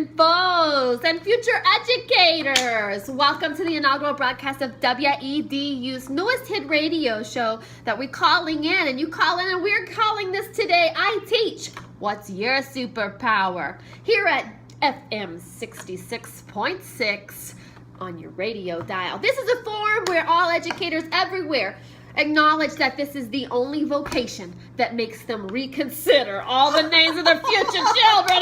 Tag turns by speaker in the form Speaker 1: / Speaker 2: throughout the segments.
Speaker 1: and foes and future educators. Welcome to the inaugural broadcast of WEDU's newest hit radio show that we're calling in. And you call in and we're calling this today, I Teach. What's your superpower? Here at FM 66.6 on your radio dial. This is a forum where all educators everywhere acknowledge that this is the only vocation that makes them reconsider all the names of their future children.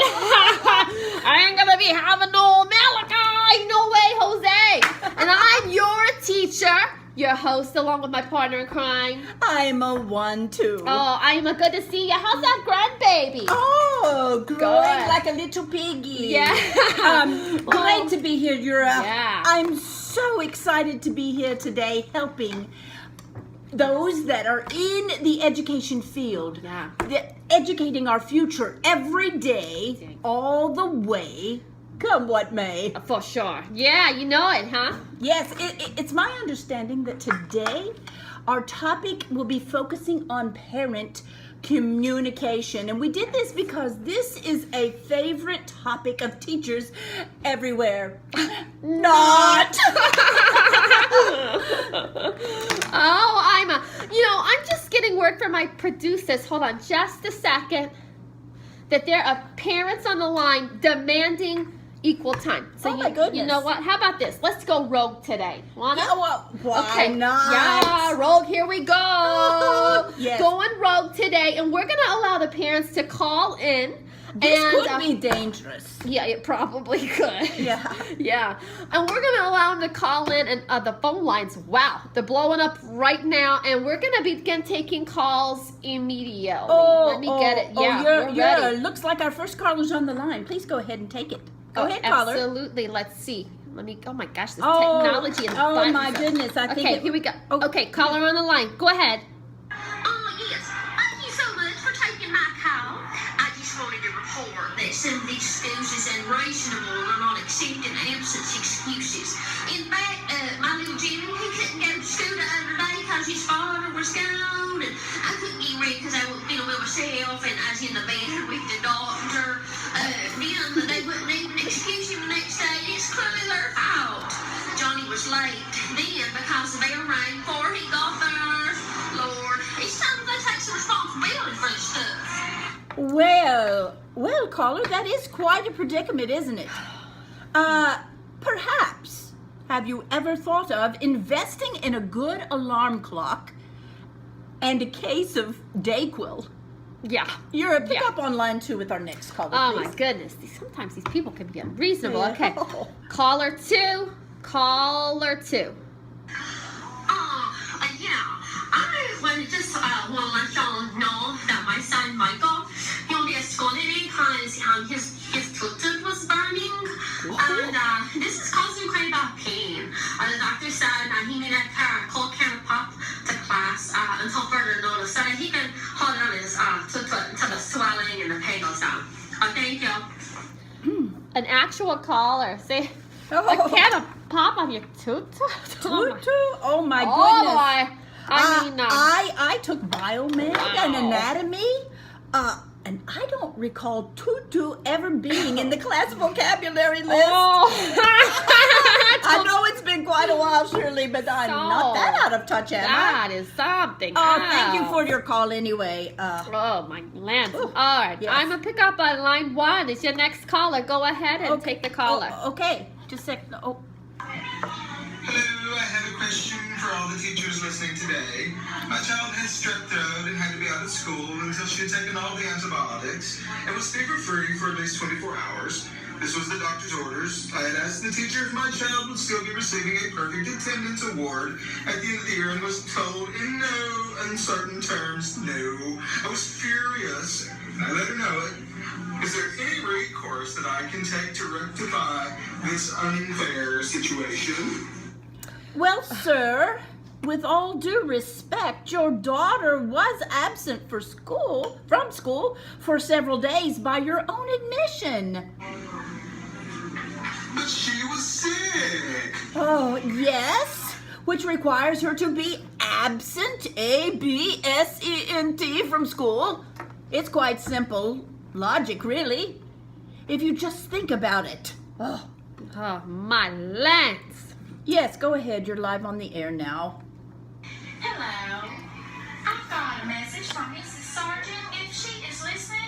Speaker 1: I ain't gonna be having no Malachi, no way, Jose. And I'm your teacher, your host, along with my partner in crime.
Speaker 2: I'm a 1-2.
Speaker 1: Oh, I'm a good to see you. How's that grandbaby?
Speaker 2: Oh, growing like a little piggy.
Speaker 1: Yeah.
Speaker 2: Great to be here, Yura.
Speaker 1: Yeah.
Speaker 2: I'm so excited to be here today helping those that are in the education field, educating our future every day, all the way, come what may.
Speaker 1: For sure. Yeah, you know it, huh?
Speaker 2: Yes, it's my understanding that today our topic will be focusing on parent communication. And we did this because this is a favorite topic of teachers everywhere. Not!
Speaker 1: Oh, I'm just getting word from my producers. Hold on just a second. That there are parents on the line demanding equal time. So
Speaker 2: my goodness.
Speaker 1: You know what? How about this? Let's go rogue today. Wanna?
Speaker 2: Why not?
Speaker 1: Yeah, rogue, here we go.
Speaker 2: Yes.
Speaker 1: Going rogue today, and we're gonna allow the parents to call in.
Speaker 2: This could be dangerous.
Speaker 1: Yeah, it probably could.
Speaker 2: Yeah.
Speaker 1: Yeah. And we're going to allow them to call in, and the phone lines, wow, they're blowing up right now, and we're going to begin taking calls immediately. Let me get it. Yeah, we're ready.
Speaker 2: Looks like our first caller's on the line. Please go ahead and take it. Go ahead, caller.
Speaker 1: Absolutely. Let's see. Oh my gosh, this technology and
Speaker 2: Oh my goodness. I think
Speaker 1: here we go. Okay, caller on the line. Go ahead.
Speaker 3: Yes. Thank you so much for taking my call. I just wanted to report that some of these schools is unreasonable and are not accepting absence excuses. In fact, my little Jimmy, he couldn't go to school the other day because his father was gone, and I couldn't get ready because I wasn't feeling well myself, and I was in the bed with the doctor. Then they wouldn't even excuse him the next day. It's clearly their fault. Johnny was late. Then, because the bell rang before he got there, Lord, it's time they take some responsibility for this stuff.
Speaker 2: Well, caller, that is quite a predicament, isn't it? Perhaps, have you ever thought of investing in a good alarm clock and a case of Dayquil?
Speaker 1: Yeah.
Speaker 2: You're a pickup on line 2 with our next caller,
Speaker 1: Oh
Speaker 2: please.
Speaker 1: my goodness. Sometimes these people can be unreasonable.
Speaker 2: Yeah.
Speaker 1: Okay. Caller 2. Caller 2.
Speaker 3: I just want to let y'all know that my son Michael, he'll be at school today because his tooth was burning, and this is causing quite a bit of pain. The doctor said that he needed a cold can of pop to class until further notice, so that he can hold on his tooth until the swelling and the pain goes down. Thank you.
Speaker 1: An actual caller. Say, a can of pop on your tooth?
Speaker 2: Oh my
Speaker 1: Oh
Speaker 2: goodness.
Speaker 1: boy.
Speaker 2: I took biomed and
Speaker 1: Wow.
Speaker 2: anatomy, and I don't recall tutu ever being in the class vocabulary list.
Speaker 1: Oh.
Speaker 2: I know it's been quite a while, Shirley, but I'm not that out of touch, am I?
Speaker 1: That is something.
Speaker 2: Oh, thank you for your call anyway.
Speaker 1: Oh, my land. All right.
Speaker 2: Yes.
Speaker 1: I'm going to pick up on line 1. It's your next caller. Go ahead and take the caller.
Speaker 2: Okay, just a second.
Speaker 4: Hello, I have a question for all the teachers listening today. My child had strep throat and had to be out of school until she had taken all the antibiotics and was fever-free for at least 24 hours. This was the doctor's orders. I had asked the teacher if my child would still be receiving a perfect attendance award at the end of the year and was told in no uncertain terms, no. I was furious. I let her know it. Is there any recourse that I can take to rectify this unfair situation?
Speaker 2: Well, sir, with all due respect, your daughter was absent from school for several days by your own admission.
Speaker 4: But she was sick.
Speaker 2: Oh, yes, which requires her to be absent, absent from school. It's quite simple logic, really. If you just think about it. Oh.
Speaker 1: Oh, my Lance.
Speaker 2: Yes, go ahead. You're live on the air now.
Speaker 3: Hello. I've got a message from Mrs. Sargent if she is listening.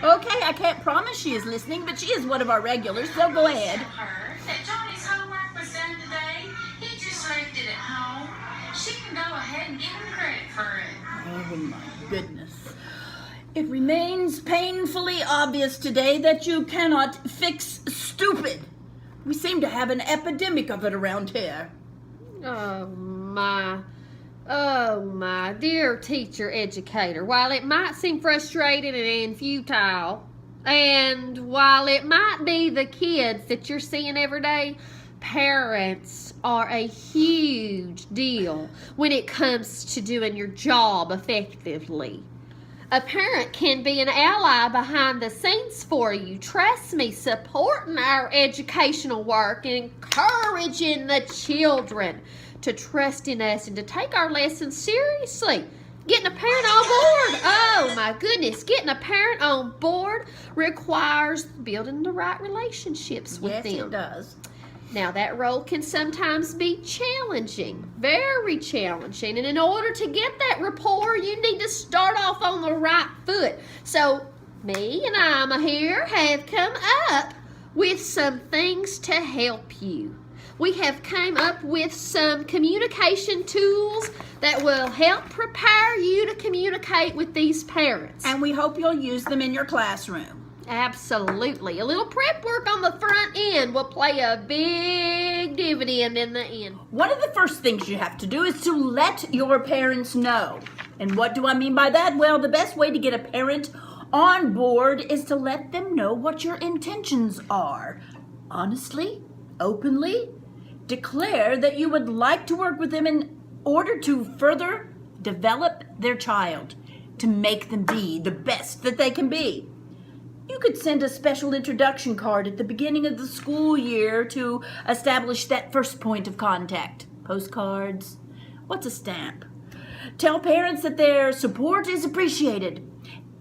Speaker 2: Okay, I can't promise she is listening, but she is one of our regulars, so go ahead.
Speaker 3: Tell her that Johnny's homework was done today. He just left it at home. She can go ahead and give him credit for it.
Speaker 2: Oh my goodness. It remains painfully obvious today that you cannot fix stupid. We seem to have an epidemic of it around here.
Speaker 1: Oh, my dear teacher educator. While it might seem frustrating and futile, and while it might be the kids that you're seeing every day, parents are a huge deal when it comes to doing your job effectively. A parent can be an ally behind the scenes for you. Trust me, supporting our educational work and encouraging the children to trust in us and to take our lessons seriously. Getting a parent on board, oh my goodness, getting a parent on board requires building the right relationships with
Speaker 2: Yes,
Speaker 1: them.
Speaker 2: it does.
Speaker 1: Now, that role can sometimes be challenging, very challenging. And in order to get that rapport, you need to start off on the right foot. So, me and Ima here have come up with some things to help you. We have come up with some communication tools that will help prepare you to communicate with these parents.
Speaker 2: And we hope you'll use them in your classroom.
Speaker 1: Absolutely. A little prep work on the front end will play a big dividend in the end.
Speaker 2: One of the first things you have to do is to let your parents know. And what do I mean by that? Well, the best way to get a parent on board is to let them know what your intentions are. Honestly, openly, declare that you would like to work with them in order to further develop their child, to make them be the best that they can be. You could send a special introduction card at the beginning of the school year to establish that first point of contact. Postcards. What's a stamp? Tell parents that their support is appreciated.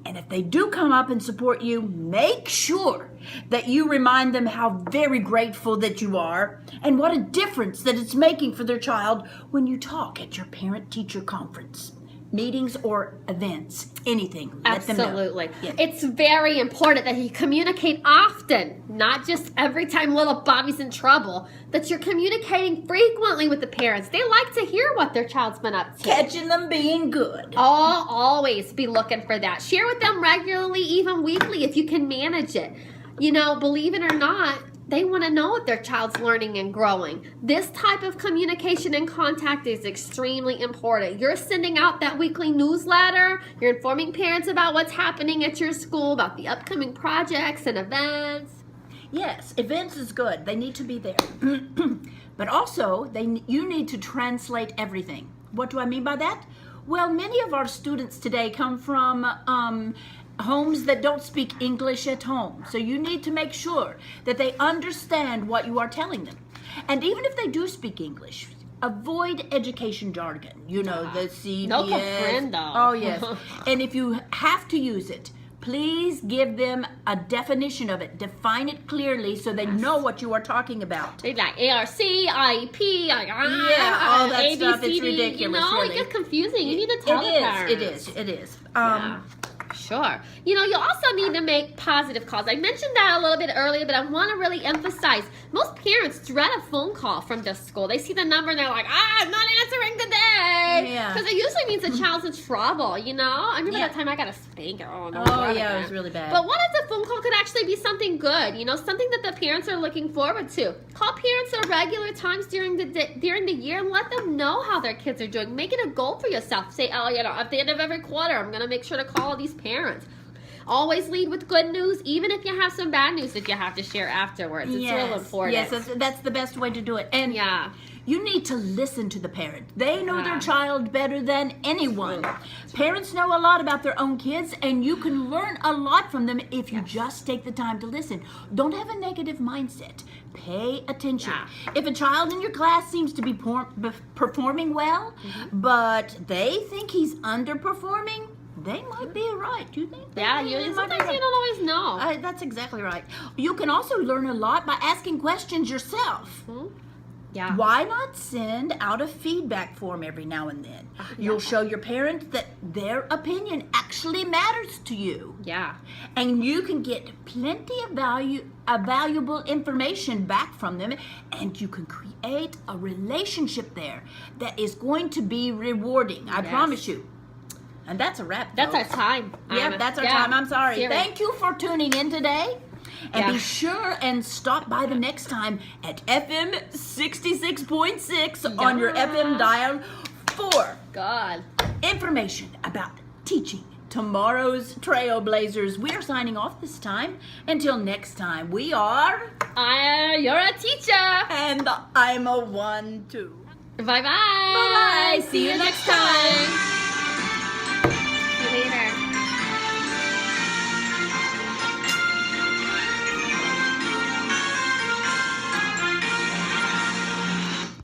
Speaker 2: And if they do come up and support you, make sure that you remind them how very grateful that you are and what a difference that it's making for their child when you talk at your parent-teacher conference. Meetings or events, anything. Let them know.
Speaker 1: Absolutely.
Speaker 2: Yes.
Speaker 1: It's very important that you communicate often, not just every time little Bobby's in trouble, that you're communicating frequently with the parents. They like to hear what their child's been up to.
Speaker 2: Catching them being good.
Speaker 1: Always be looking for that. Share with them regularly, even weekly, if you can manage it. You know, believe it or not, they want to know if their child's learning and growing. This type of communication and contact is extremely important. You're sending out that weekly newsletter. You're informing parents about what's happening at your school, about the upcoming projects and events.
Speaker 2: Yes, events is good. They need to be there. But also, you need to translate everything. What do I mean by that? Well, many of our students today come from homes that don't speak English at home. So you need to make sure that they understand what you are telling them. And even if they do speak English, avoid education jargon. You know, the CBS.
Speaker 1: No comprendo.
Speaker 2: Oh, yes. And if you have to use it, please give them a definition of it. Define it clearly so they know what you are talking about.
Speaker 1: They like ARC, IEP,
Speaker 2: Yeah, all that stuff. It's
Speaker 1: ABCD,
Speaker 2: ridiculous,
Speaker 1: You know,
Speaker 2: really.
Speaker 1: it gets confusing. You need to tell the parents.
Speaker 2: It is.
Speaker 1: Yeah. Sure. You know, you also need to make positive calls. I mentioned that a little bit earlier, but I want to really emphasize, most parents dread a phone call from the school. They see the number and they're like, I'm not answering today.
Speaker 2: Yeah.
Speaker 1: Because it usually means the child's in trouble, you know? I remember
Speaker 2: Yeah.
Speaker 1: that time I got a spanking. Oh, no.
Speaker 2: Oh, yeah, it was really bad.
Speaker 1: But what if the phone call could actually be something good, you know, something that the parents are looking forward to? Call parents at regular times during the year and let them know how their kids are doing. Make it a goal for yourself. Say, oh, you know, at the end of every quarter, I'm going to make sure to call these parents. Always lead with good news, even if you have some bad news that you have to share afterwards. It's real important.
Speaker 2: Yes, that's the best way to do it. And
Speaker 1: Yeah.
Speaker 2: you need to listen to the parent. They know their child better than anyone. Parents know a lot about their own kids, and you can learn a lot from them if you just take the time to listen. Don't have a negative mindset. Pay attention.
Speaker 1: Yeah.
Speaker 2: If a child in your class seems to be performing well, but they think he's underperforming, they might be right. Do you think?
Speaker 1: Yeah,
Speaker 2: They might be
Speaker 1: sometimes
Speaker 2: right.
Speaker 1: you don't always know.
Speaker 2: That's exactly right. You can also learn a lot by asking questions yourself.
Speaker 1: Yeah.
Speaker 2: Why not send out a feedback form every now and then? You'll show your parents that their opinion actually matters to you.
Speaker 1: Yeah.
Speaker 2: And you can get plenty of valuable information back from them, and you can create a relationship there that is going to be rewarding. I
Speaker 1: Yes.
Speaker 2: promise you. And that's a wrap.
Speaker 1: That's our
Speaker 2: folks.
Speaker 1: time.
Speaker 2: Yeah, that's our time. I'm sorry.
Speaker 1: Serious.
Speaker 2: Thank you for tuning in today. And
Speaker 1: Yeah.
Speaker 2: be sure and stop by the next time at FM 66.6 on your
Speaker 1: Yeah.
Speaker 2: FM dial for
Speaker 1: God.
Speaker 2: information about teaching tomorrow's trailblazers. We are signing off this time. Until next time, we are...
Speaker 1: You're a teacher.
Speaker 2: And I'm a 1, 2.
Speaker 1: Bye-bye.
Speaker 2: Bye-bye.
Speaker 1: See you next time.